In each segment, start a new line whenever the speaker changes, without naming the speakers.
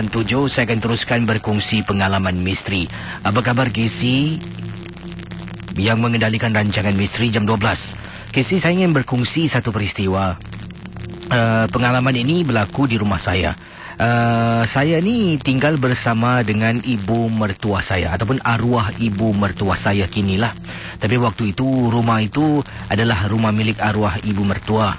97. Saya akan teruskan berkongsi pengalaman misteri. Apa khabar Casey yang mengendalikan rancangan misteri jam 12? Casey, saya ingin berkongsi satu peristiwa. Pengalaman ini berlaku di rumah saya. Saya ni tinggal bersama dengan ibu mertua saya ataupun arwah ibu mertua saya kinilah. Tapi waktu itu rumah itu adalah rumah milik arwah ibu mertua.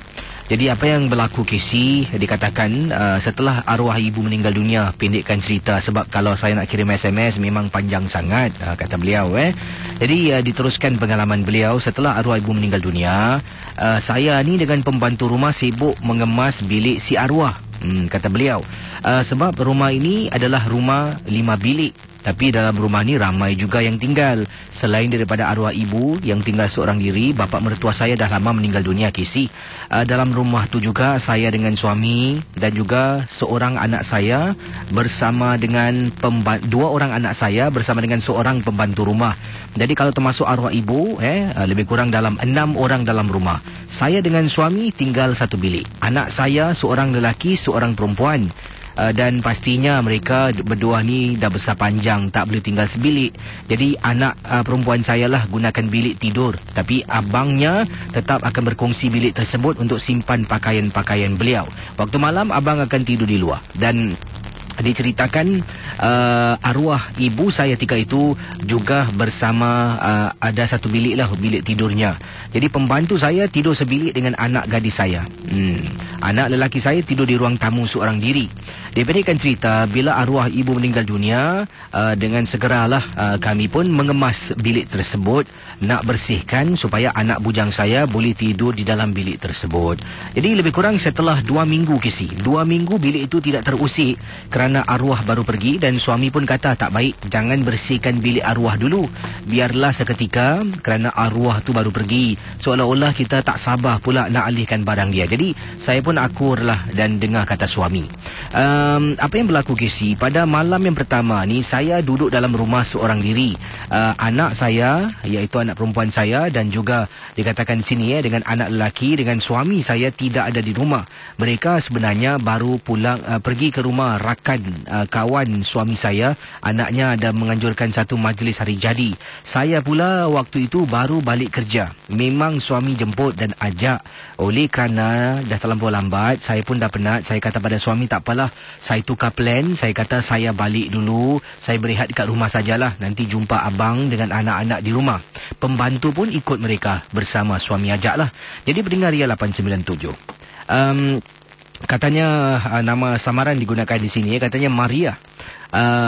Jadi apa yang berlaku Casey, dikatakan setelah arwah ibu meninggal dunia, pendekkan cerita sebab kalau saya nak kirim SMS memang panjang sangat, kata beliau. Jadi diteruskan pengalaman beliau setelah arwah ibu meninggal dunia, saya ni dengan pembantu rumah sibuk mengemas bilik si arwah. Kata beliau, sebab rumah ini adalah rumah 5 bilik. Tapi dalam rumah ni ramai juga yang tinggal. Selain daripada arwah ibu yang tinggal seorang diri, bapa mertua saya dah lama meninggal dunia, Casey. Dalam rumah tu juga saya dengan suami dan juga seorang anak saya bersama dengan dua orang anak saya bersama dengan seorang pembantu rumah. Jadi kalau termasuk arwah ibu, lebih kurang dalam 6 orang dalam rumah. Saya dengan suami tinggal satu bilik. Anak saya seorang lelaki, seorang perempuan. Dan pastinya mereka berdua ni dah besar panjang, tak boleh tinggal sebilik. Jadi anak perempuan saya lah gunakan bilik tidur. Tapi abangnya tetap akan berkongsi bilik tersebut untuk simpan pakaian-pakaian beliau. Waktu malam abang akan tidur di luar. Dan diceritakan arwah ibu saya ketika itu juga bersama ada satu bilik lah, bilik tidurnya. Jadi pembantu saya tidur sebilik dengan anak gadis saya. Anak lelaki saya tidur di ruang tamu seorang diri. Dipendekkan cerita, bila arwah ibu meninggal dunia, dengan segeralah kami pun mengemas bilik tersebut, nak bersihkan supaya anak bujang saya boleh tidur di dalam bilik tersebut. Jadi lebih kurang setelah 2 minggu Casey, 2 minggu bilik itu tidak terusik kerana arwah baru pergi. Dan suami pun kata tak baik, jangan bersihkan bilik arwah dulu, biarlah seketika kerana arwah tu baru pergi. Seolah-olah kita tak sabar pula nak alihkan barang dia. Jadi saya pun akurlah dan dengar kata suami. Apa yang berlaku Casey, pada malam yang pertama ni saya duduk dalam rumah seorang diri. Anak saya, iaitu anak perempuan saya, dan juga dikatakan sini dengan anak lelaki dengan suami saya tidak ada di rumah. Mereka sebenarnya baru pulang, pergi ke rumah rakan kawan suami saya. Anaknya ada menganjurkan satu majlis hari jadi. Saya pula waktu itu baru balik kerja. Memang suami jemput dan ajak. Oleh kerana dah terlampau lambat, saya pun dah penat. Saya kata pada suami, tak apalah, saya tukar plan. Saya kata saya balik dulu, saya berehat dekat rumah sajalah, nanti jumpa abang dengan anak-anak di rumah. Pembantu pun ikut mereka bersama suami ajaklah. Jadi pendengar Ria 897, katanya nama samaran digunakan di sini, katanya Maria.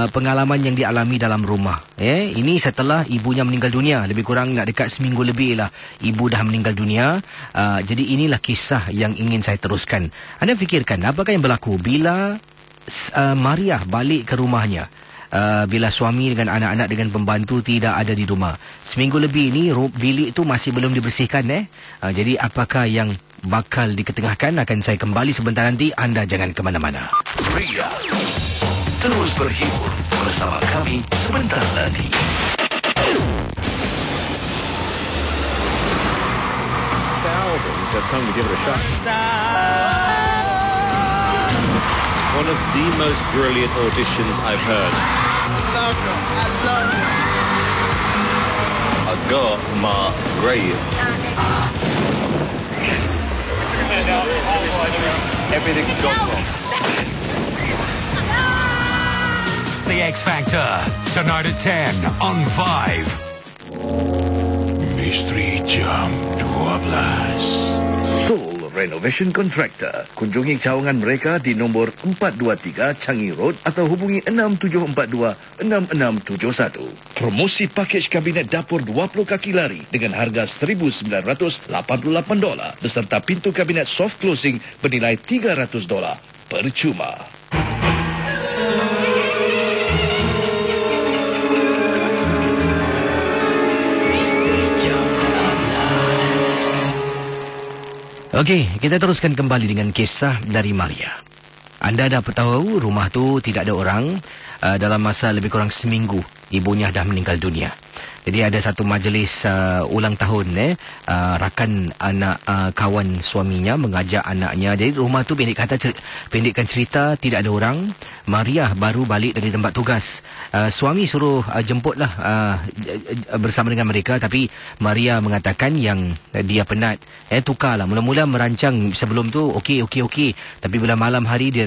Pengalaman yang dialami dalam rumah. Ini setelah ibunya meninggal dunia. Lebih kurang nak dekat seminggu lebih lah ibu dah meninggal dunia. Jadi inilah kisah yang ingin saya teruskan. Anda fikirkan apakah yang berlaku bila Maria balik ke rumahnya. Bila suami dengan anak-anak dengan pembantu tidak ada di rumah. Seminggu lebih ini bilik itu masih belum dibersihkan. Jadi apakah yang bakal diketengahkan akan saya kembali sebentar nanti. Anda jangan ke mana-mana.
Ria, terus berhibur bersama kami sebentar lagi.
Thousands have come to give it a shot. One of the most brilliant auditions I've heard.
I got my grave. Everything's gone wrong.
The X Factor, tonight at 10 on 5.
Misteri Jam 12. Soul Renovation Contractor. Kunjungi cawangan mereka di nombor 423 Changi Road atau hubungi 6742-6671. Promosi pakej kabinet dapur 20 kaki lari dengan harga $1,988 beserta pintu kabinet soft closing bernilai $300 percuma.
Okey, kita teruskan kembali dengan kisah dari Maria. Anda dapat tahu rumah tu tidak ada orang dalam masa lebih kurang seminggu. Ibunya dah meninggal dunia. Jadi ada satu majlis ulang tahun rakan anak kawan suaminya mengajak anaknya. Jadi rumah tu pendekkan cerita tidak ada orang. Maria baru balik dari tempat tugas. Suami suruh jemputlah bersama dengan mereka, tapi Maria mengatakan yang dia penat. Tukarlah. Mula-mula merancang sebelum tu okey. Tapi bila malam hari dia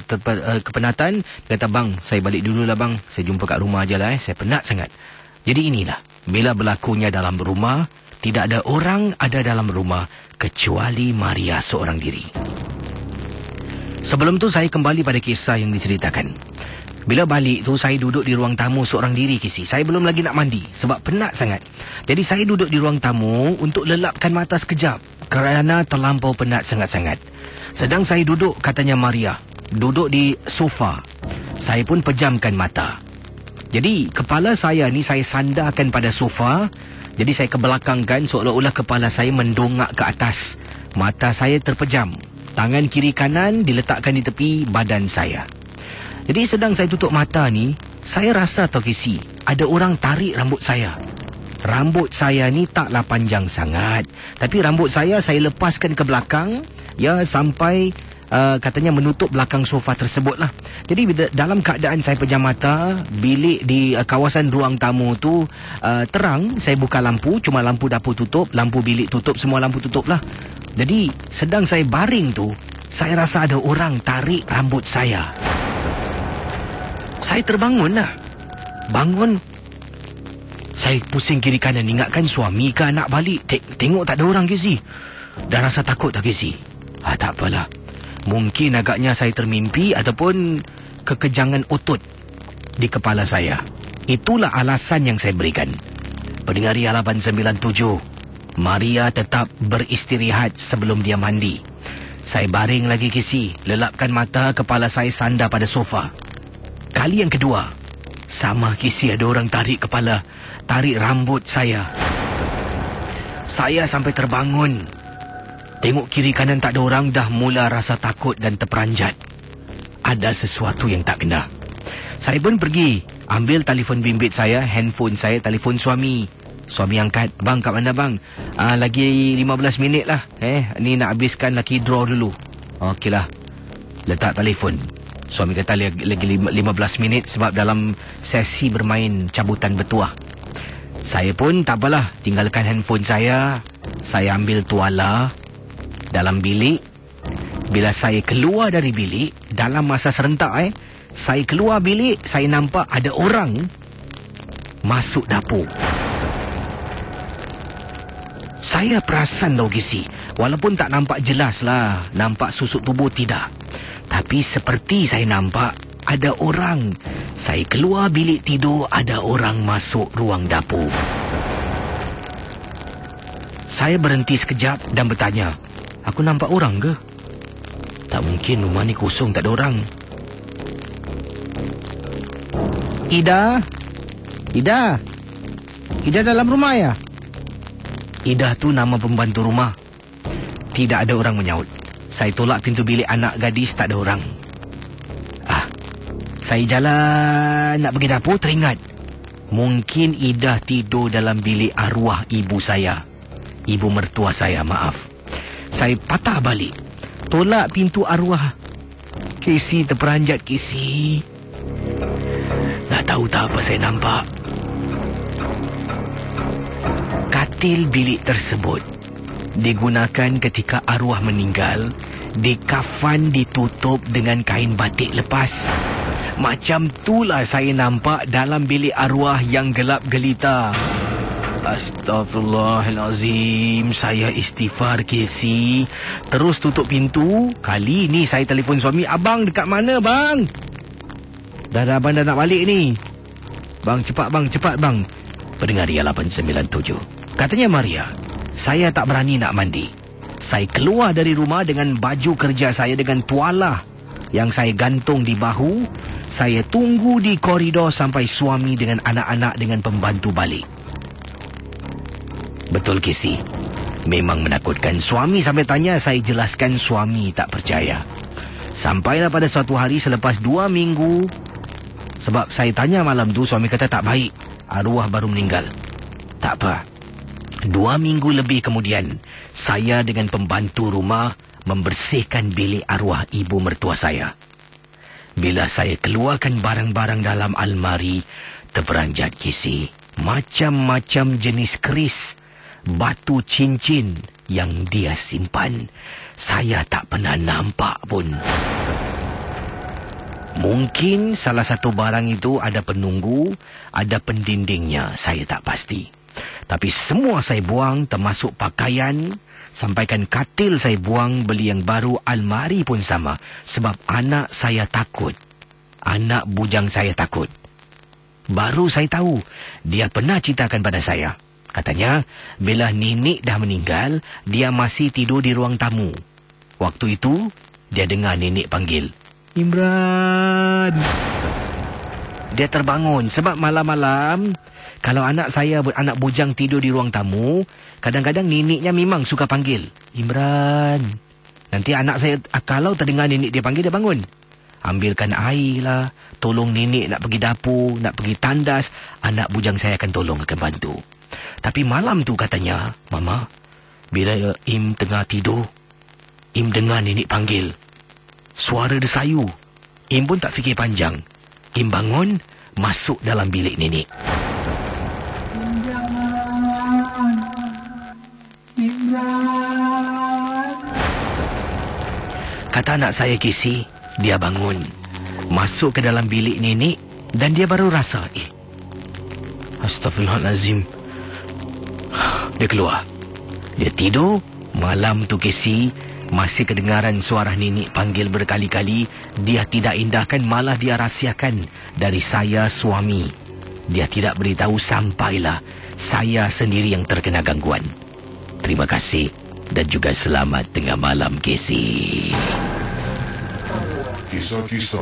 kepenatan, dia kata, "Bang, saya balik dululah bang. Saya jumpa kat rumah je lah. Saya penat sangat." Jadi inilah, bila berlakunya dalam rumah, tidak ada orang ada dalam rumah kecuali Maria seorang diri. Sebelum tu saya kembali pada kisah yang diceritakan. Bila balik tu saya duduk di ruang tamu seorang diri, Kisi. Saya belum lagi nak mandi sebab penat sangat. Jadi saya duduk di ruang tamu untuk lelapkan mata sekejap kerana terlampau penat sangat-sangat. Sedang saya duduk, katanya Maria, duduk di sofa. Saya pun pejamkan mata. Jadi kepala saya ni saya sandarkan pada sofa. Jadi saya kebelakangkan seolah-olah kepala saya mendongak ke atas. Mata saya terpejam. Tangan kiri kanan diletakkan di tepi badan saya. Jadi sedang saya tutup mata ni, saya rasa Kisi, ada orang tarik rambut saya. Rambut saya ni taklah panjang sangat, tapi rambut saya lepaskan ke belakang, sampai katanya menutup belakang sofa tersebut lah. Jadi dalam keadaan saya pejam mata, bilik di kawasan ruang tamu tu terang. Saya buka lampu, cuma lampu dapur tutup, lampu bilik tutup, semua lampu tutup lah. Jadi sedang saya baring tu, saya rasa ada orang tarik rambut saya. Saya terbangun lah. Bangun, saya pusing kiri kanan, ingatkan suami ke anak balik. Tengok tak ada orang, Kisi. Dah rasa takut tak, Kisi? Tak apalah. Mungkin agaknya saya termimpi ataupun kekejangan otot di kepala saya. Itulah alasan yang saya berikan. Pendengar Ria 897, Maria tetap beristirahat sebelum dia mandi. Saya baring lagi, Kisi. Lelapkan mata, kepala saya sandar pada sofa. Kali yang kedua, sama, Kisi, ada orang tarik kepala, tarik rambut saya. Saya sampai terbangun. Tengok kiri kanan tak ada orang, dah mula rasa takut dan terperanjat. Ada sesuatu yang tak kena. Saya pun pergi ambil telefon bimbit saya, handphone saya, telefon suami. Suami angkat, "Bang, kat mana bang?" Lagi 15 minit lah. Ni nak habiskan lucky draw dulu." Okeylah. Letak telefon. Suami kata lagi 15 minit sebab dalam sesi bermain cabutan bertuah. Saya pun tak apalah, tinggalkan handphone saya. Saya ambil tuala dalam bilik. Bila saya keluar dari bilik, dalam masa serentak saya keluar bilik, saya nampak ada orang masuk dapur. Saya perasan Kisi, walaupun tak nampak jelas lah, nampak susuk tubuh tidak, tapi seperti saya nampak ada orang. Saya keluar bilik tidur, ada orang masuk ruang dapur. Saya berhenti sekejap dan bertanya, "Aku nampak orang ke? Tak mungkin, rumah ni kosong, tak ada orang." Ida dalam rumah ya?" Ida tu nama pembantu rumah. Tidak ada orang menyaut. Saya tolak pintu bilik anak gadis, tak ada orang. Saya jalan nak pergi dapur, teringat mungkin Ida tidur dalam bilik arwah ibu saya. Ibu mertua saya, maaf. Saya patah balik, tolak pintu arwah. Kisi terperanjat, Kisi. Tak tahu tak apa saya nampak. Katil bilik tersebut digunakan ketika arwah meninggal. Dikafan, ditutup dengan kain batik lepas. Macam itulah saya nampak dalam bilik arwah yang gelap gelita. Astaghfirullahalazim. Saya istighfar, Kisi. Terus tutup pintu. Kali ni saya telefon suami, "Abang dekat mana bang? Dah abang dah nak balik ni. Bang, cepat bang." Pendengar Ria 897. Katanya Maria, "Saya tak berani nak mandi. Saya keluar dari rumah dengan baju kerja saya dengan tuala yang saya gantung di bahu. Saya tunggu di koridor sampai suami dengan anak-anak dengan pembantu balik." Betul, Kisi. Memang menakutkan. Suami sampai tanya, saya jelaskan, suami tak percaya. Sampailah pada suatu hari selepas 2 minggu. Sebab saya tanya malam tu, suami kata tak baik. Arwah baru meninggal. Tak apa. 2 minggu lebih kemudian, saya dengan pembantu rumah membersihkan bilik arwah ibu mertua saya. Bila saya keluarkan barang-barang dalam almari, terperanjat Casey. Macam-macam jenis keris, batu cincin yang dia simpan. Saya tak pernah nampak pun. Mungkin salah satu barang itu ada penunggu, ada pendindingnya, saya tak pasti. Tapi semua saya buang, termasuk pakaian. Sampaikan katil saya buang, beli yang baru, almari pun sama. Sebab anak saya takut. Anak bujang saya takut. Baru saya tahu, dia pernah ceritakan pada saya. Katanya, bila nenek dah meninggal, dia masih tidur di ruang tamu. Waktu itu, dia dengar nenek panggil, "Imran." Dia terbangun sebab malam-malam, kalau anak saya, anak bujang tidur di ruang tamu, kadang-kadang neneknya memang suka panggil, "Imran." Nanti anak saya, kalau terdengar nenek dia panggil, dia bangun. Ambilkan air lah, tolong nenek nak pergi dapur, nak pergi tandas, anak bujang saya akan tolong, akan bantu. Tapi malam tu katanya, Mama, bila Im tengah tidur, Im dengar nenek panggil. Suara desayu. Im pun tak fikir panjang. Im bangun, masuk dalam bilik nenek. Kata anak saya Casey, dia bangun, masuk ke dalam bilik nenek dan dia baru rasa, Astaghfirullahalazim. Dia keluar. Dia tidur. Malam tu Casey, masih kedengaran suara nenek panggil berkali-kali. Dia tidak indahkan, malah dia rahsiakan dari saya suami. Dia tidak beritahu sampailah saya sendiri yang terkena gangguan. Terima kasih dan juga selamat tengah malam, Casey.
Kisah-kisah